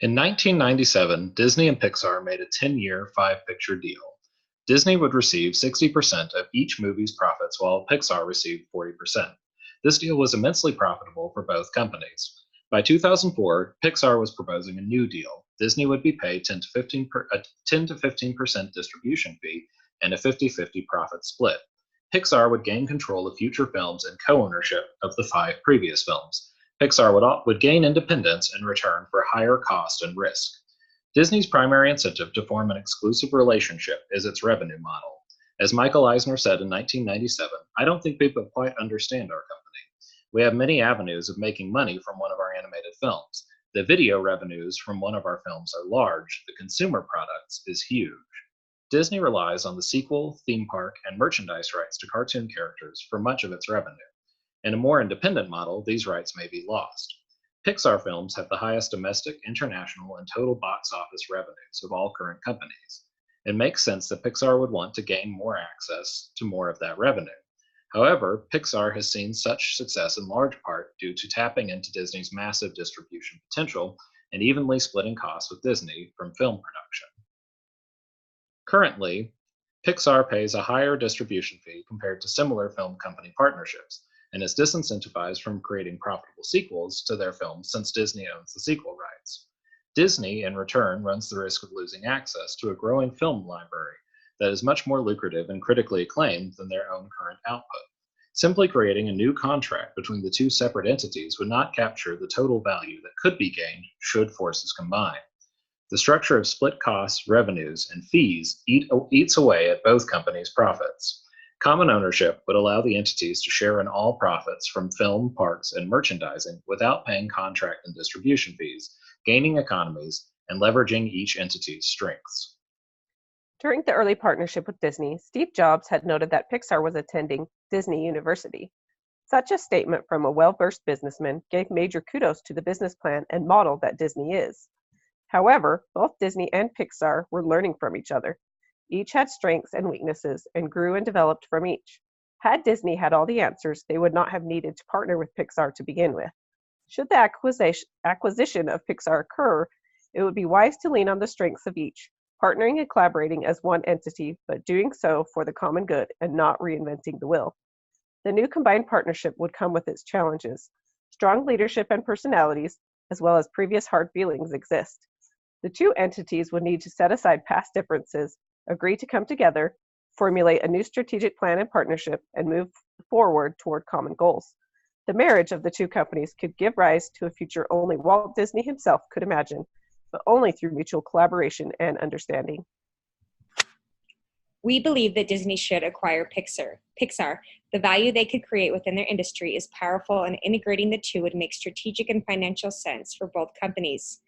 In 1997, Disney and Pixar made a 10-year, five-picture deal. Disney would receive 60% of each movie's profits, while Pixar received 40%. This deal was immensely profitable for both companies. By 2004, Pixar was proposing a new deal. Disney would be paid 10 to 15% distribution fee and a 50-50 profit split. Pixar would gain control of future films and co-ownership of the five previous films. Pixar would gain independence in return for higher cost and risk. Disney's primary incentive to form an exclusive relationship is its revenue model. As Michael Eisner said in 1997, I don't think people quite understand our company. We have many avenues of making money from one of our animated films. The video revenues from one of our films are large, the consumer products is huge. Disney relies on the sequel, theme park, and merchandise rights to cartoon characters for much of its revenue. In a more independent model, these rights may be lost. Pixar films have the highest domestic, international, and total box office revenues of all current companies. It makes sense that Pixar would want to gain more access to more of that revenue. However, Pixar has seen such success in large part due to tapping into Disney's massive distribution potential and evenly splitting costs with Disney from film production. Currently, Pixar pays a higher distribution fee compared to similar film company partnerships, and is disincentivized from creating profitable sequels to their films since Disney owns the sequel rights. Disney, in return, runs the risk of losing access to a growing film library that is much more lucrative and critically acclaimed than their own current output. Simply creating a new contract between the two separate entities would not capture the total value that could be gained should forces combine. The structure of split costs, revenues, and fees eats away at both companies' profits. Common ownership would allow the entities to share in all profits from film, parks, and merchandising without paying contract and distribution fees, gaining economies, and leveraging each entity's strengths. During the early partnership with Disney, Steve Jobs had noted that Pixar was attending Disney University. Such a statement from a well-versed businessman gave major kudos to the business plan and model that Disney is. However, both Disney and Pixar were learning from each other. Each had strengths and weaknesses and grew and developed from each. Had Disney had all the answers, they would not have needed to partner with Pixar to begin with. Should the acquisition of Pixar occur, it would be wise to lean on the strengths of each, partnering and collaborating as one entity, but doing so for the common good and not reinventing the wheel. The new combined partnership would come with its challenges. Strong leadership and personalities, as well as previous hard feelings, exist. The two entities would need to set aside past differences, agree to come together, formulate a new strategic plan and partnership, and move forward toward common goals. The marriage of the two companies could give rise to a future only Walt Disney himself could imagine, but only through mutual collaboration and understanding. We believe that Disney should acquire Pixar. The value they could create within their industry is powerful, and integrating the two would make strategic and financial sense for both companies.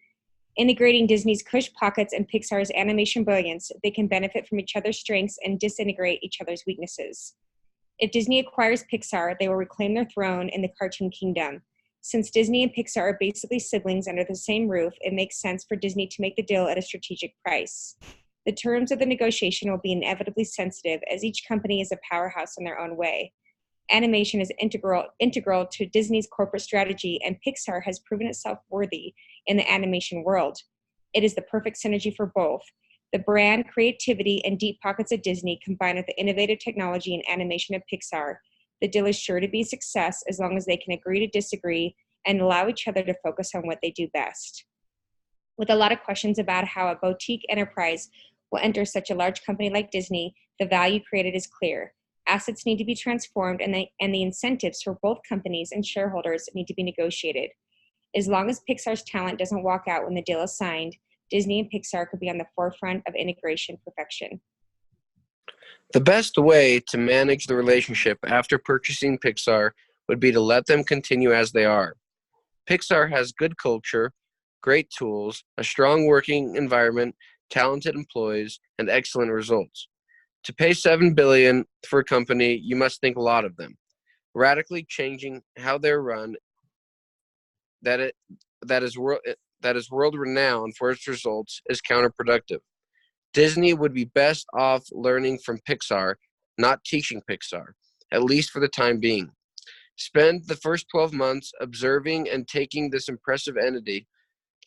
Integrating Disney's cush pockets and Pixar's animation brilliance, they can benefit from each other's strengths and disintegrate each other's weaknesses. If Disney acquires Pixar, they will reclaim their throne in the cartoon kingdom. Since Disney and Pixar are basically siblings under the same roof, it makes sense for Disney to make the deal at a strategic price. The terms of the negotiation will be inevitably sensitive, as each company is a powerhouse in their own way. Animation is integral to Disney's corporate strategy, and Pixar has proven itself worthy in the animation world. It is the perfect synergy for both. The brand, creativity, and deep pockets of Disney combined with the innovative technology and animation of Pixar. The deal is sure to be a success as long as they can agree to disagree and allow each other to focus on what they do best. With a lot of questions about how a boutique enterprise will enter such a large company like Disney, the value created is clear. Assets need to be transformed, and the incentives for both companies and shareholders need to be negotiated. As long as Pixar's talent doesn't walk out when the deal is signed, Disney and Pixar could be on the forefront of integration perfection. The best way to manage the relationship after purchasing Pixar would be to let them continue as they are. Pixar has good culture, great tools, a strong working environment, talented employees, and excellent results. To pay $7 billion for a company, you must think a lot of them. Radically changing how they're run, that is world-renowned for its results, is counterproductive. Disney would be best off learning from Pixar, not teaching Pixar, at least for the time being. Spend the first 12 months observing and taking this impressive entity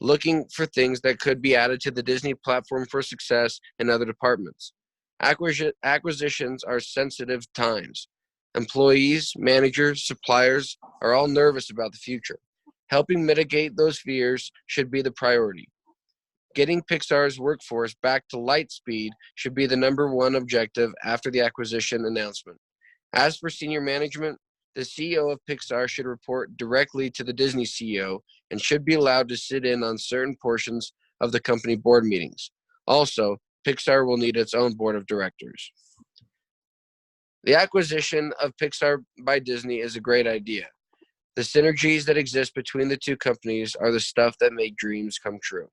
looking for things that could be added to the Disney platform for success in other departments. Acquisitions are sensitive times. Employees, managers, suppliers are all nervous about the future. Helping mitigate those fears should be the priority. Getting Pixar's workforce back to light speed should be the number one objective after the acquisition announcement. As for senior management, the CEO of Pixar should report directly to the Disney CEO and should be allowed to sit in on certain portions of the company board meetings. Also, Pixar will need its own board of directors. The acquisition of Pixar by Disney is a great idea. The synergies that exist between the two companies are the stuff that make dreams come true.